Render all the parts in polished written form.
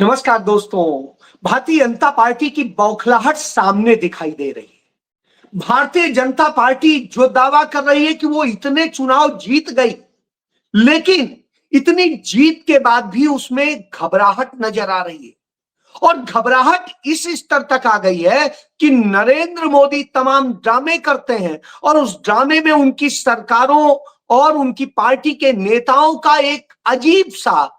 नमस्कार दोस्तों। भारतीय जनता पार्टी की बौखलाहट सामने दिखाई दे रही है। भारतीय जनता पार्टी जो दावा कर रही है कि वो इतने चुनाव जीत गई, लेकिन इतनी जीत के बाद भी उसमें घबराहट नजर आ रही है। और घबराहट इस स्तर तक आ गई है कि नरेंद्र मोदी तमाम ड्रामे करते हैं और उस ड्रामे में उनकी सरकारों और उनकी पार्टी के नेताओं का एक अजीब सा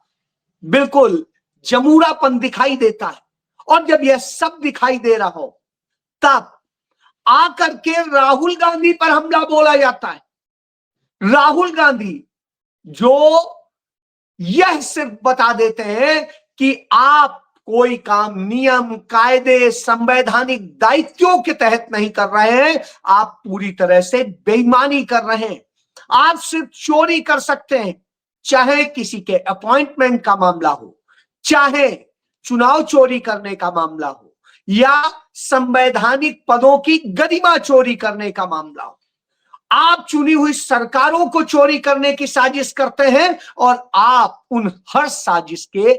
बिल्कुल जमूरापन दिखाई देता है। और जब यह सब दिखाई दे रहा हो, तब आकर के राहुल गांधी पर हमला बोला जाता है। राहुल गांधी जो यह सिर्फ बता देते हैं कि आप कोई काम नियम कायदे संवैधानिक दायित्वों के तहत नहीं कर रहे हैं, आप पूरी तरह से बेईमानी कर रहे हैं। आप सिर्फ चोरी कर सकते हैं, चाहे किसी के अपॉइंटमेंट का मामला हो, चाहे चुनाव चोरी करने का मामला हो, या संवैधानिक पदों की गरिमा चोरी करने का मामला हो। आप चुनी हुई सरकारों को चोरी करने की साजिश करते हैं और आप उन हर साजिश के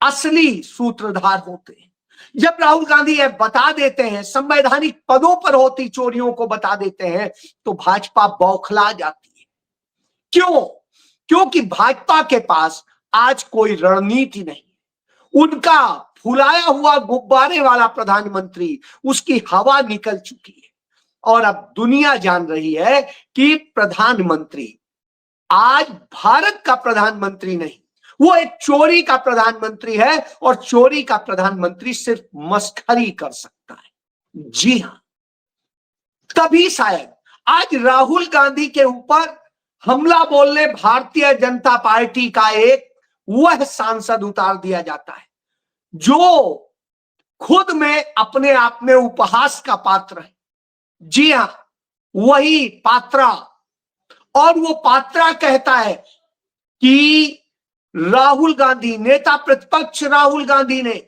असली सूत्रधार होते हैं। जब राहुल गांधी यह बता देते हैं, संवैधानिक पदों पर होती चोरियों को बता देते हैं, तो भाजपा बौखला जाती है। क्यों? क्योंकि भाजपा के पास आज कोई रणनीति नहीं। उनका फुलाया हुआ गुब्बारे वाला प्रधानमंत्री, उसकी हवा निकल चुकी है और अब दुनिया जान रही है कि प्रधानमंत्री आज भारत का प्रधानमंत्री नहीं, वो एक चोरी का प्रधानमंत्री है और चोरी का प्रधानमंत्री सिर्फ मस्खरी कर सकता है। जी हां, तभी शायद आज राहुल गांधी के ऊपर हमला बोलने भारतीय जनता पार्टी का एक वह सांसद उतार दिया जाता है जो खुद में अपने आप में उपहास का पात्र है। जी हां, वही पात्रा। और वो पात्रा कहता है कि राहुल गांधी, नेता प्रतिपक्ष राहुल गांधी ने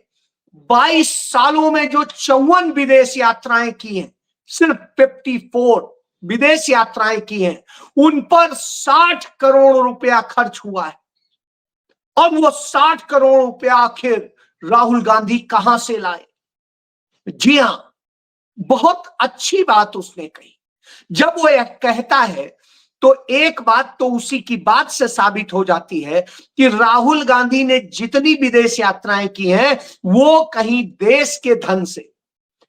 22 सालों में जो 54 विदेश यात्राएं की हैं, सिर्फ 54 विदेश यात्राएं की हैं, उन पर 60 करोड़ रुपया खर्च हुआ है। और वो 60 करोड़ रुपया आखिर राहुल गांधी कहां से लाए? जी हां, बहुत अच्छी बात उसने कही। जब वो यह कहता है तो एक बात तो उसी की बात से साबित हो जाती है कि राहुल गांधी ने जितनी विदेश यात्राएं की हैं, वो कहीं देश के धन से,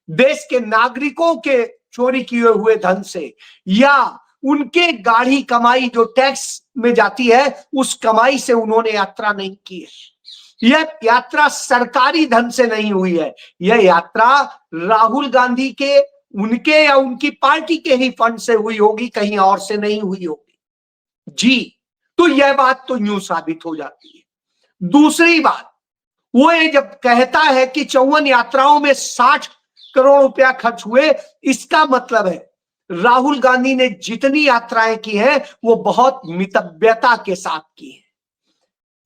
देश के नागरिकों के चोरी किए हुए धन से, या उनके गाढ़ी कमाई जो टैक्स में जाती है, उस कमाई से उन्होंने यात्रा नहीं की है। यह यात्रा सरकारी धन से नहीं हुई है, यह यात्रा राहुल गांधी के, उनके या उनकी पार्टी के ही फंड से हुई होगी, कहीं और से नहीं हुई होगी। जी, तो यह बात तो यूं साबित हो जाती है। दूसरी बात, वो ये जब कहता है कि 54 यात्राओं में 60 करोड़ रुपया खर्च हुए, इसका मतलब है राहुल गांधी ने जितनी यात्राएं की हैं वो बहुत मितव्यता के साथ की है।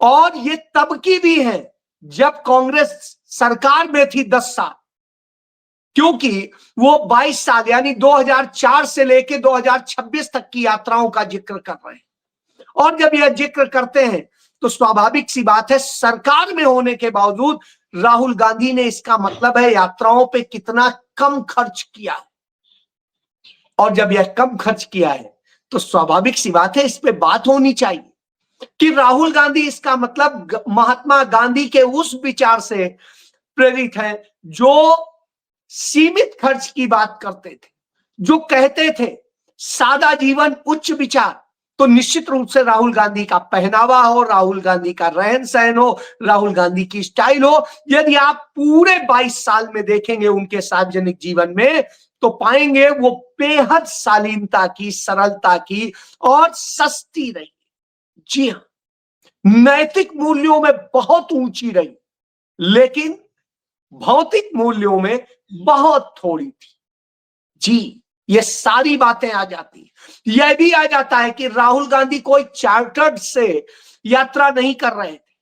और ये तब की भी है जब कांग्रेस सरकार में थी 10 साल, क्योंकि वो 22 साल यानी 2004 से लेके 2026 तक की यात्राओं का जिक्र कर रहे हैं। और जब यह जिक्र करते हैं तो स्वाभाविक सी बात है, सरकार में होने के बावजूद राहुल गांधी ने, इसका मतलब है यात्राओं पे कितना कम खर्च किया है। और जब यह कम खर्च किया है तो स्वाभाविक सी बात है, इस पे बात होनी चाहिए कि राहुल गांधी, इसका मतलब महात्मा गांधी के उस विचार से प्रेरित है जो सीमित खर्च की बात करते थे, जो कहते थे सादा जीवन उच्च विचार। तो निश्चित रूप से राहुल गांधी का पहनावा हो, राहुल गांधी का रहन सहन हो, राहुल गांधी की स्टाइल हो, यदि आप पूरे 22 साल में देखेंगे उनके सार्वजनिक जीवन में, तो पाएंगे वो बेहद शालीनता की, सरलता की और सस्ती रही। जी हां, नैतिक मूल्यों में बहुत ऊंची रही, लेकिन भौतिक मूल्यों में बहुत थोड़ी थी। जी, ये सारी बातें आ जाती है। यह भी आ जाता है कि राहुल गांधी कोई चार्टर्ड से यात्रा नहीं कर रहे थे,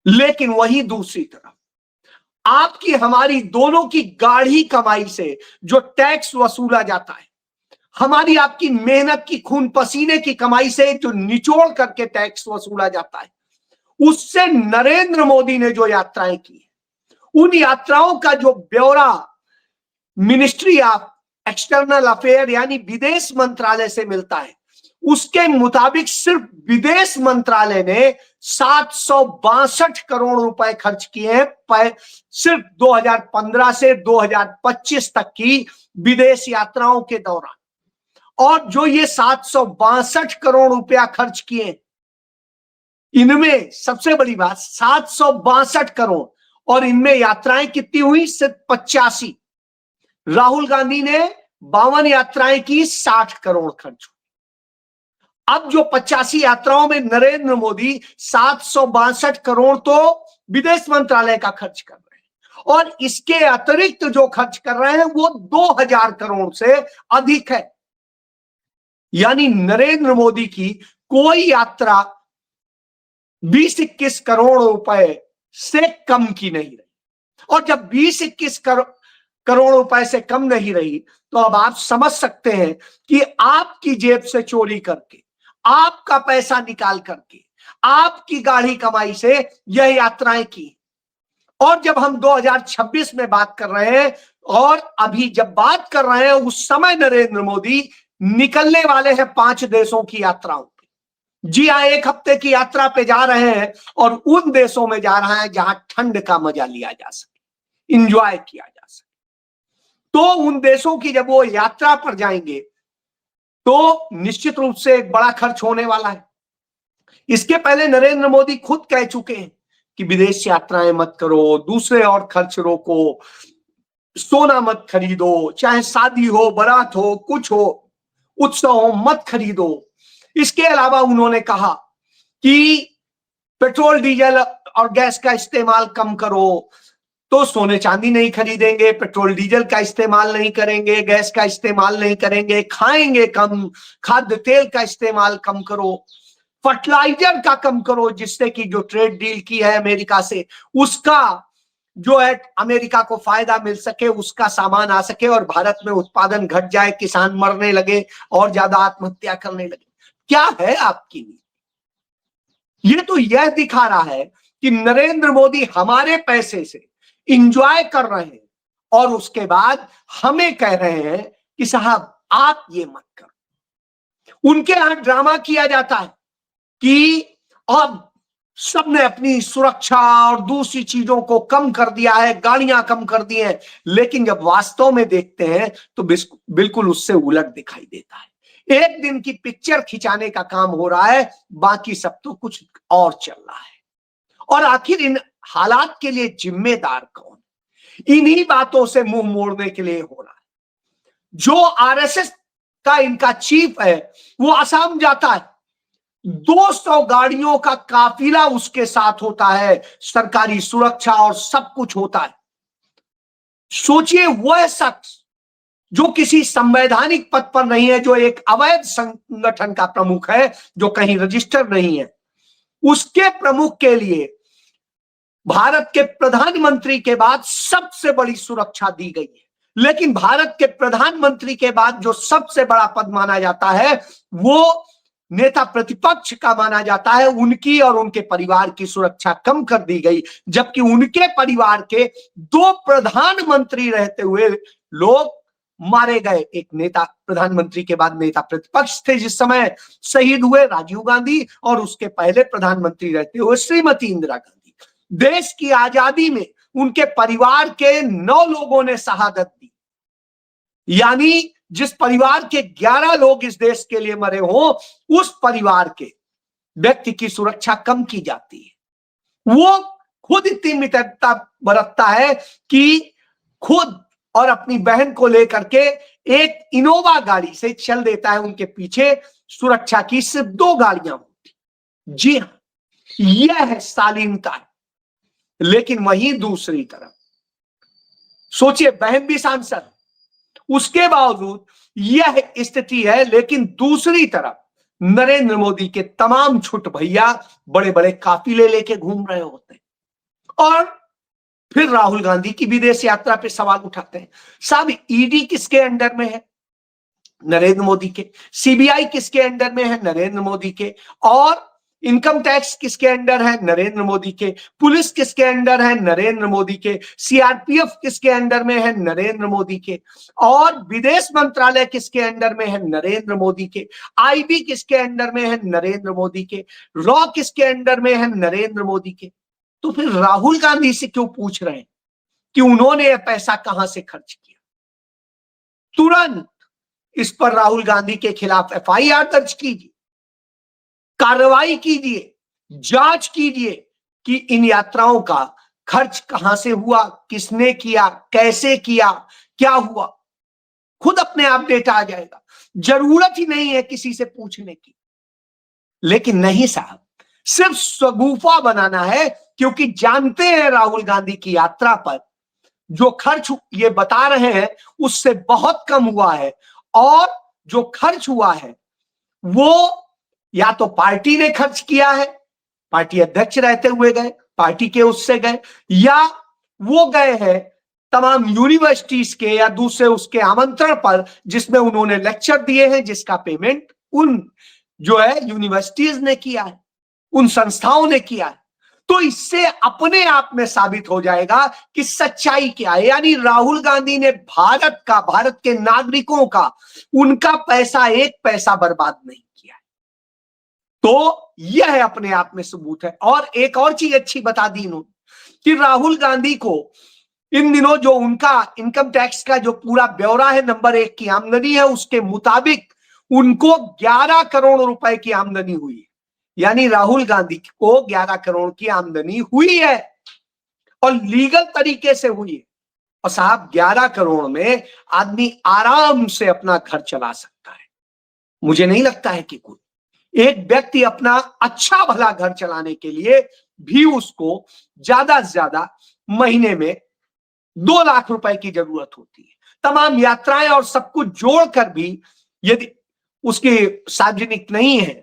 लेकिन वही दूसरी तरफ आपकी हमारी दोनों की गाढ़ी कमाई से जो टैक्स वसूला जाता है, हमारी आपकी मेहनत की, खून पसीने की कमाई से जो निचोड़ करके टैक्स वसूला जाता है, उससे नरेंद्र मोदी ने जो यात्राएं की, उन यात्राओं का जो ब्यौरा मिनिस्ट्री ऑफ एक्सटर्नल अफेयर यानी विदेश मंत्रालय से मिलता है, उसके मुताबिक सिर्फ विदेश मंत्रालय ने 762 करोड़ रुपए खर्च किए हैं सिर्फ 2015 से 2025 तक की विदेश यात्राओं के दौरान। और जो ये 762 करोड़ रुपया खर्च किए, इनमें सबसे बड़ी बात 762 करोड़, और इनमें यात्राएं कितनी हुई? सिर्फ 85। राहुल गांधी ने 52 यात्राएं की, 60 करोड़ खर्च हुए। अब जो 85 यात्राओं में नरेंद्र मोदी 762 करोड़ तो विदेश मंत्रालय का खर्च कर रहे हैं, और इसके अतिरिक्त जो खर्च कर रहे हैं वो 2000 करोड़ से अधिक है। यानी नरेंद्र मोदी की कोई यात्रा 20-21 करोड़ रुपए से कम की नहीं रही। और जब 20-21 करोड़ रुपए से कम नहीं रही, तो अब आप समझ सकते हैं कि आपकी जेब से चोरी करके, आपका पैसा निकाल करके, आपकी गाढ़ी कमाई से यह यात्राएं की। और जब हम 2026 में बात कर रहे हैं, और अभी जब बात कर रहे हैं, उस समय नरेंद्र मोदी निकलने वाले हैं 5 देशों की यात्राओं पे। जी हाँ, 1 हफ्ते की यात्रा पे जा रहे हैं, और उन देशों में जा रहा है जहां ठंड का मजा लिया जा सके, इंजॉय किया जा सके। तो उन देशों की जब वो यात्रा पर जाएंगे, तो निश्चित रूप से एक बड़ा खर्च होने वाला है। इसके पहले नरेंद्र मोदी खुद कह चुके हैं कि विदेश यात्राएं मत करो, दूसरे और खर्च रोको, सोना मत खरीदो, चाहे शादी हो, बारात हो, कुछ हो, उत्सव हो, मत खरीदो। इसके अलावा उन्होंने कहा कि पेट्रोल, डीजल और गैस का इस्तेमाल कम करो, तो सोने चांदी नहीं खरीदेंगे, पेट्रोल डीजल का इस्तेमाल नहीं करेंगे, गैस का इस्तेमाल नहीं करेंगे, खाएंगे कम, खाद्य तेल का इस्तेमाल कम करो, फर्टिलाइजर का कम करो, जिससे कि जो ट्रेड डील की है अमेरिका से, उसका जो है अमेरिका को फायदा मिल सके, उसका सामान आ सके, और भारत में उत्पादन घट जाए, किसान मरने लगे और ज्यादा आत्महत्या करने लगे। क्या है आपकी नीति? ये तो यह दिखा रहा है कि नरेंद्र मोदी हमारे पैसे से इंजॉय कर रहे हैं, और उसके बाद हमें कह रहे हैं कि साहब आप ये मत करो। उनके यहां ड्रामा किया जाता है कि अब सबने अपनी सुरक्षा और दूसरी चीजों को कम कर दिया है, गाड़ियां कम कर दी हैं, लेकिन जब वास्तव में देखते हैं तो बिल्कुल उससे उलट दिखाई देता है। एक दिन की पिक्चर खिंचाने का काम हो रहा है, बाकी सब तो कुछ और चल रहा है। और आखिर इन हालात के लिए जिम्मेदार कौन? इन्हीं बातों से मुंह मोड़ने के लिए हो रहा है। जो आरएसएस का इनका चीफ है, वो असम जाता है, 200 गाड़ियों का काफिला उसके साथ होता है, सरकारी सुरक्षा और सब कुछ होता है। सोचिए, वह शख्स जो किसी संवैधानिक पद पर नहीं है, जो एक अवैध संगठन का प्रमुख है, जो कहीं रजिस्टर नहीं है, उसके प्रमुख के लिए भारत के प्रधानमंत्री के बाद सबसे बड़ी सुरक्षा दी गई है। लेकिन भारत के प्रधानमंत्री के बाद जो सबसे बड़ा पद माना जाता है, वो नेता प्रतिपक्ष का माना जाता है। उनकी और उनके परिवार की सुरक्षा कम कर दी गई, जबकि उनके परिवार के 2 प्रधानमंत्री रहते हुए लोग मारे गए। एक नेता प्रधानमंत्री के बाद नेता प्रतिपक्ष थे जिस समय शहीद हुए, राजीव गांधी, और उसके पहले प्रधानमंत्री रहते हुए श्रीमती इंदिरा गांधी। देश की आजादी में उनके परिवार के 9 लोगों ने शहादत दी। यानी जिस परिवार के 11 लोग इस देश के लिए मरे हो, उस परिवार के व्यक्ति की सुरक्षा कम की जाती है। वो खुद इतनी मित्रता बरतता है कि खुद और अपनी बहन को लेकर के एक इनोवा गाड़ी से चल देता है, उनके पीछे सुरक्षा की सिर्फ 2 गाड़ियां होती। जी हाँ, यह है शालीनता। लेकिन वहीं दूसरी तरफ सोचिए, बहन भी सांसद, उसके बावजूद यह स्थिति है। लेकिन दूसरी तरफ नरेंद्र मोदी के तमाम छुट भैया बड़े बड़े काफिले लेके घूम रहे होते हैं, और फिर राहुल गांधी की विदेश यात्रा पे सवाल उठाते हैं। साहब, ईडी किसके अंडर में है? नरेंद्र मोदी के। सीबीआई किसके अंडर में है? नरेंद्र मोदी के। और इनकम टैक्स किसके अंडर है? नरेंद्र मोदी के। पुलिस किसके अंडर है? नरेंद्र मोदी के। सीआरपीएफ किसके अंडर में है? नरेंद्र मोदी के। और विदेश मंत्रालय किसके अंडर में है? नरेंद्र मोदी के। आईबी किसके अंडर में है? नरेंद्र मोदी के। रॉ किसके अंडर में है? नरेंद्र मोदी के। तो फिर राहुल गांधी से क्यों पूछ रहे हैं कि उन्होंने यह पैसा कहां से खर्च किया? तुरंत इस पर राहुल गांधी के खिलाफ एफआईआर दर्ज कीजिए, कार्रवाई कीजिए, जांच कीजिए कि इन यात्राओं का खर्च कहां से हुआ, किसने किया, कैसे किया, क्या हुआ। खुद अपने आप डेटा आ जाएगा, जरूरत ही नहीं है किसी से पूछने की। लेकिन नहीं साहब, सिर्फ सगुफा बनाना है, क्योंकि जानते हैं राहुल गांधी की यात्रा पर जो खर्च ये बता रहे हैं उससे बहुत कम हुआ है, और जो खर्च हुआ है वो या तो पार्टी ने खर्च किया है, पार्टी अध्यक्ष रहते हुए गए, पार्टी के उससे गए, या वो गए हैं तमाम यूनिवर्सिटीज के या दूसरे उसके आमंत्रण पर जिसमें उन्होंने लेक्चर दिए हैं, जिसका पेमेंट उन जो है यूनिवर्सिटीज ने किया है, उन संस्थाओं ने किया है। तो इससे अपने आप में साबित हो जाएगा कि सच्चाई क्या है। यानी राहुल गांधी ने भारत का, भारत के नागरिकों का, उनका पैसा, एक पैसा बर्बाद नहीं किया। तो यह अपने आप में सबूत है। और एक और चीज अच्छी बता दी इन्होंने कि राहुल गांधी को इन दिनों जो उनका इनकम टैक्स का जो पूरा ब्यौरा है, नंबर 1 की आमदनी है, उसके मुताबिक उनको 11 करोड़ रुपए की आमदनी हुई है। यानी राहुल गांधी को 11 करोड़ की आमदनी हुई है, और लीगल तरीके से हुई है। और साहब 11 करोड़ में आदमी आराम से अपना घर चला सकता है। मुझे नहीं लगता है कि कोई एक व्यक्ति अपना अच्छा भला घर चलाने के लिए भी उसको ज्यादा से ज्यादा महीने में 2 लाख रुपए की जरूरत होती है। तमाम यात्राएं और सब कुछ जोड़कर भी यदि उसकी सार्वजनिक नहीं है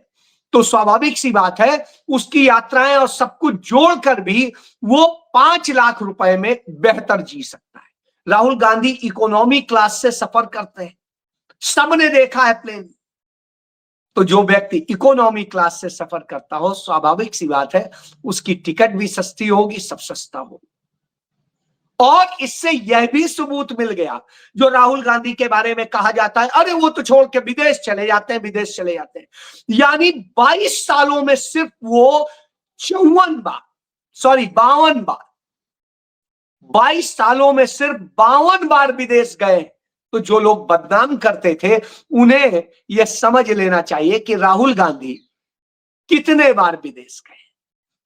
तो स्वाभाविक सी बात है, उसकी यात्राएं और सब कुछ जोड़कर भी वो 5 लाख रुपए में बेहतर जी सकता है। राहुल गांधी इकोनॉमी क्लास से सफर करते हैं, सबने देखा है प्लेन। तो जो व्यक्ति इकोनॉमी क्लास से सफर करता हो, स्वाभाविक सी बात है उसकी टिकट भी सस्ती होगी, सब सस्ता होगा। और इससे यह भी सबूत मिल गया जो राहुल गांधी के बारे में कहा जाता है, अरे वो तो छोड़ के विदेश चले जाते हैं, विदेश चले जाते हैं। यानी 22 सालों में सिर्फ वो 52 बार 22 सालों में सिर्फ 52 बार विदेश गए। तो जो लोग बदनाम करते थे उन्हें यह समझ लेना चाहिए कि राहुल गांधी कितने बार विदेश गए।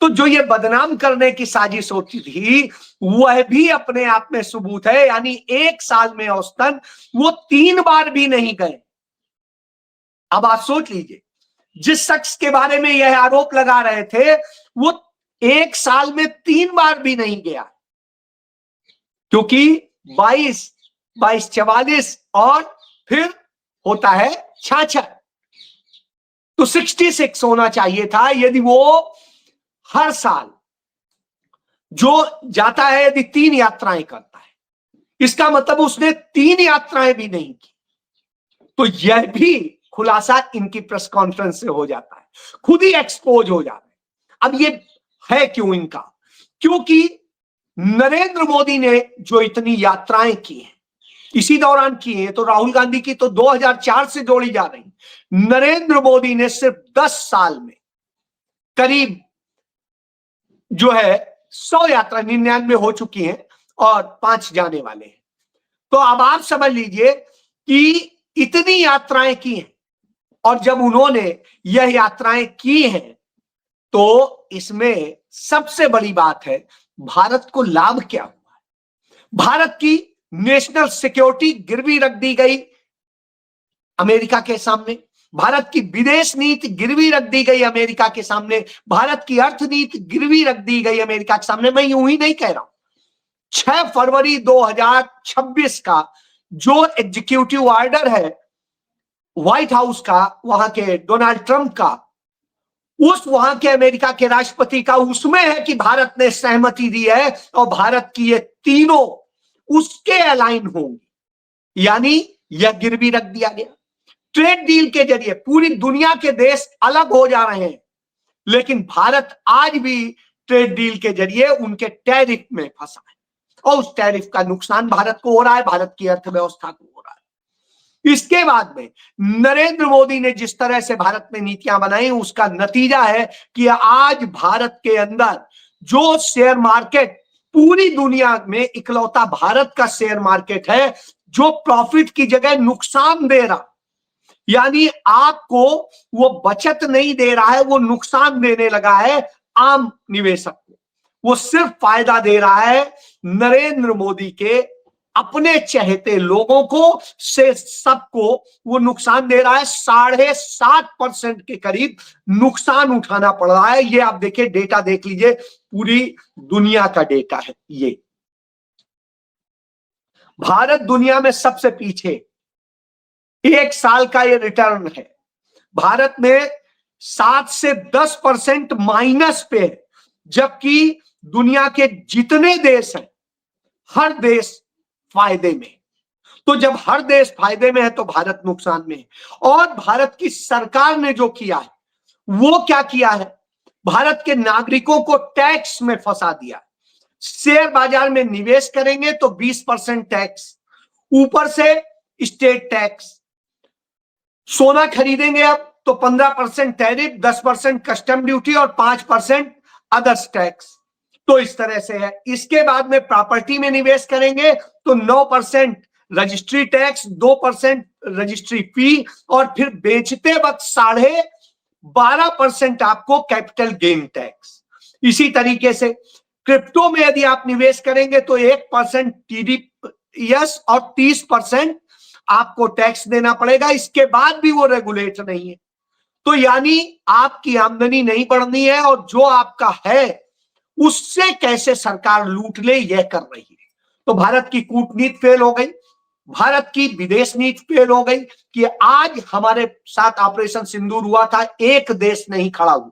तो जो ये बदनाम करने की साजिश होती थी वह भी अपने आप में सबूत है। यानी एक साल में औसतन वो 3 बार भी नहीं गए। अब आप सोच लीजिए, जिस शख्स के बारे में यह आरोप लगा रहे थे वो एक साल में 3 बार भी नहीं गया, क्योंकि 22, 44 और फिर होता है 66, तो 66 होना चाहिए था यदि वो हर साल जो जाता है, यदि 3 यात्राएं करता है। इसका मतलब उसने 3 यात्राएं भी नहीं की। तो यह भी खुलासा इनकी प्रेस कॉन्फ्रेंस से हो जाता है, खुद ही एक्सपोज हो जाता है। अब ये है क्यों इनका? क्योंकि नरेंद्र मोदी ने जो इतनी यात्राएं की हैं, इसी दौरान की है। तो राहुल गांधी की तो 2004 से जोड़ी जा रही, नरेंद्र मोदी ने सिर्फ 10 साल में करीब जो है 100 यात्रा, 99 हो चुकी हैं और 5 जाने वाले हैं। तो अब आप समझ लीजिए कि इतनी यात्राएं की हैं, और जब उन्होंने यह यात्राएं की हैं तो इसमें सबसे बड़ी बात है भारत को लाभ क्या हुआ। भारत की नेशनल सिक्योरिटी गिरवी रख दी गई अमेरिका के सामने, भारत की विदेश नीति गिरवी रख दी गई अमेरिका के सामने, भारत की अर्थनीति गिरवी रख दी गई अमेरिका के सामने। मैं यूं ही नहीं कह रहा हूं। 6 फरवरी 2026 का जो एग्जीक्यूटिव ऑर्डर है व्हाइट हाउस का, वहां के डोनाल्ड ट्रंप का, उस वहां के अमेरिका के राष्ट्रपति का, उसमें है कि भारत ने सहमति दी है और भारत की ये तीनों उसके अलाइन होंगी। यानी यह गिरवी रख दिया गया। ट्रेड डील के जरिए पूरी दुनिया के देश अलग हो जा रहे हैं, लेकिन भारत आज भी ट्रेड डील के जरिए उनके टैरिफ में फंसा है और उस टैरिफ का नुकसान भारत को हो रहा है, भारत की अर्थव्यवस्था को हो रहा है। इसके बाद में नरेंद्र मोदी ने जिस तरह से भारत में नीतियां बनाई, उसका नतीजा है कि आज भारत के अंदर जो शेयर मार्केट, पूरी दुनिया में इकलौता भारत का शेयर मार्केट है जो प्रॉफिट की जगह नुकसान दे रहा, यानी आपको वो बचत नहीं दे रहा है, वो नुकसान देने लगा है आम निवेशक को। वो सिर्फ फायदा दे रहा है नरेंद्र मोदी के अपने चहेते लोगों को, से सबको वो नुकसान दे रहा है। 7.5% के करीब नुकसान उठाना पड़ रहा है। ये आप देखिए, डेटा देख लीजिए, पूरी दुनिया का डेटा है ये। भारत दुनिया में सबसे पीछे, एक साल का ये रिटर्न है। भारत में 7 से 10% माइनस पे है, जबकि दुनिया के जितने देश हैं हर देश फायदे में। तो जब हर देश फायदे में है तो भारत नुकसान में है। और भारत की सरकार ने जो किया है वो क्या किया है, भारत के नागरिकों को टैक्स में फंसा दिया। शेयर बाजार में निवेश करेंगे तो 20% टैक्स, ऊपर से स्टेट टैक्स। सोना खरीदेंगे अब तो 15% टैरिफ, 10% कस्टम ड्यूटी और 5% अदर्स टैक्स। तो इस तरह से है। इसके बाद में प्रॉपर्टी में निवेश करेंगे तो 9% रजिस्ट्री टैक्स, 2% रजिस्ट्री फी, और फिर बेचते वक्त 12.5% आपको कैपिटल गेन टैक्स। इसी तरीके से क्रिप्टो में यदि आप निवेश करेंगे तो 1% TDS और 30% आपको टैक्स देना पड़ेगा। इसके बाद भी वो रेगुलेट नहीं है। तो यानी आपकी आमदनी नहीं बढ़नी है और जो आपका है उससे कैसे सरकार लूट ले, यह कर रही है। तो भारत की कूटनीति फेल हो गई, भारत की विदेश नीति फेल हो गई कि आज हमारे साथ ऑपरेशन सिंदूर हुआ था, एक देश नहीं खड़ा हुआ,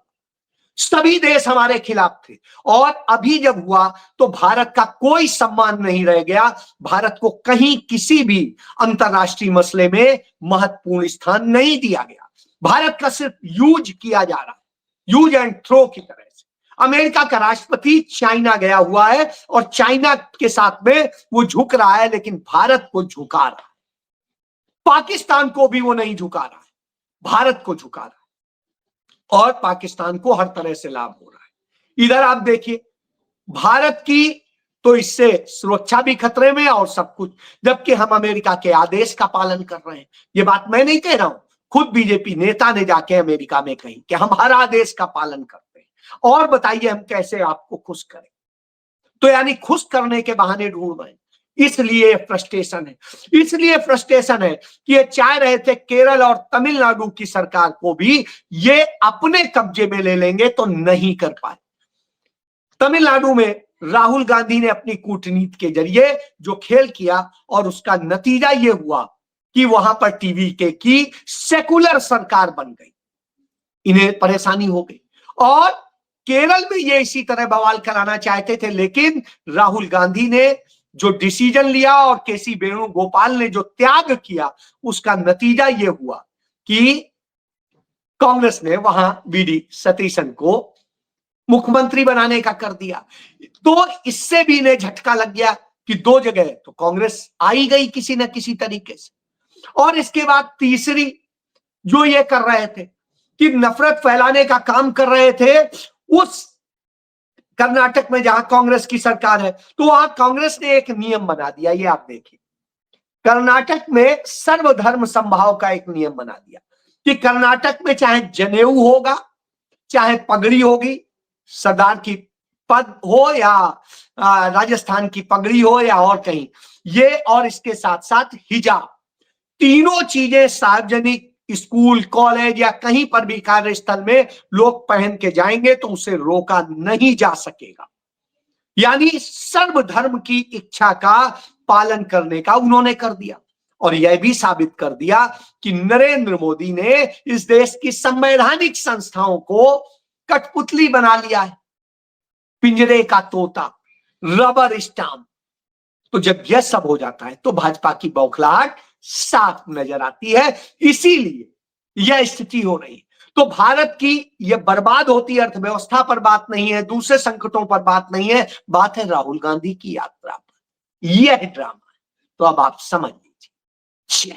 सभी देश हमारे खिलाफ थे। और अभी जब हुआ तो भारत का कोई सम्मान नहीं रह गया, भारत को कहीं किसी भी अंतरराष्ट्रीय मसले में महत्वपूर्ण स्थान नहीं दिया गया। भारत का सिर्फ यूज किया जा रहा है, यूज एंड थ्रो की तरह से। अमेरिका का राष्ट्रपति चाइना गया हुआ है और चाइना के साथ में वो झुक रहा है, लेकिन भारत को झुका रहा है। पाकिस्तान को भी वो नहीं झुका रहा है, भारत को झुका रहा है। और पाकिस्तान को हर तरह से लाभ हो रहा है। इधर आप देखिए, भारत की तो इससे सुरक्षा भी खतरे में और सब कुछ, जबकि हम अमेरिका के आदेश का पालन कर रहे हैं। ये बात मैं नहीं कह रहा हूं, खुद बीजेपी नेता ने जाके अमेरिका में कही कि हम हर आदेश का पालन करते हैं, और बताइए हम कैसे आपको खुश करें। तो यानी खुश करने के बहाने ढूंढ रहे हैं। इसलिए फ्रस्ट्रेशन है, इसलिए फ्रस्ट्रेशन है कि ये चाह रहे थे केरल और तमिलनाडु की सरकार को भी ये अपने कब्जे में ले लेंगे, तो नहीं कर पाए। तमिलनाडु में राहुल गांधी ने अपनी कूटनीति के जरिए जो खेल किया और उसका नतीजा ये हुआ कि वहां पर टीवी की सेकुलर सरकार बन गई, इन्हें परेशानी हो गई। और केरल में ये इसी तरह बवाल कराना चाहते थे, लेकिन राहुल गांधी ने जो डिसीजन लिया और केसी वेणुगोपाल ने जो त्याग किया, उसका नतीजा ये हुआ कि कांग्रेस ने वहां वीडी सतीशन को मुख्यमंत्री बनाने का कर दिया। तो इससे भी इन्हें झटका लग गया कि 2 जगह तो कांग्रेस आई गई किसी न किसी तरीके से। और इसके बाद तीसरी जो ये कर रहे थे कि नफरत फैलाने का काम कर रहे थे, उस कर्नाटक में जहां कांग्रेस की सरकार है, तो वहां कांग्रेस ने एक नियम बना दिया। ये आप देखिए, कर्नाटक में सर्वधर्म समभाव का एक नियम बना दिया कि कर्नाटक में चाहे जनेऊ होगा, चाहे पगड़ी होगी, सरदार की पद हो या राजस्थान की पगड़ी हो या और कहीं, ये और इसके साथ साथ हिजाब, तीनों चीजें सार्वजनिक स्कूल, कॉलेज या कहीं पर भी कार्यस्थल में लोग पहन के जाएंगे तो उसे रोका नहीं जा सकेगा। यानी सर्वधर्म की इच्छा का पालन करने का उन्होंने कर दिया। और यह भी साबित कर दिया कि नरेंद्र मोदी ने इस देश की संवैधानिक संस्थाओं को कठपुतली बना लिया है, पिंजरे का तोता, रबर स्टाम्प। तो जब यह सब हो जाता है तो भाजपा की बौखलाहट साफ नजर आती है। इसीलिए यह स्थिति हो रही है। तो भारत की यह बर्बाद होती अर्थव्यवस्था पर बात नहीं है, दूसरे संकटों पर बात नहीं है, बात है राहुल गांधी की यात्रा पर। यह ड्रामा है। तो अब आप समझ लीजिए।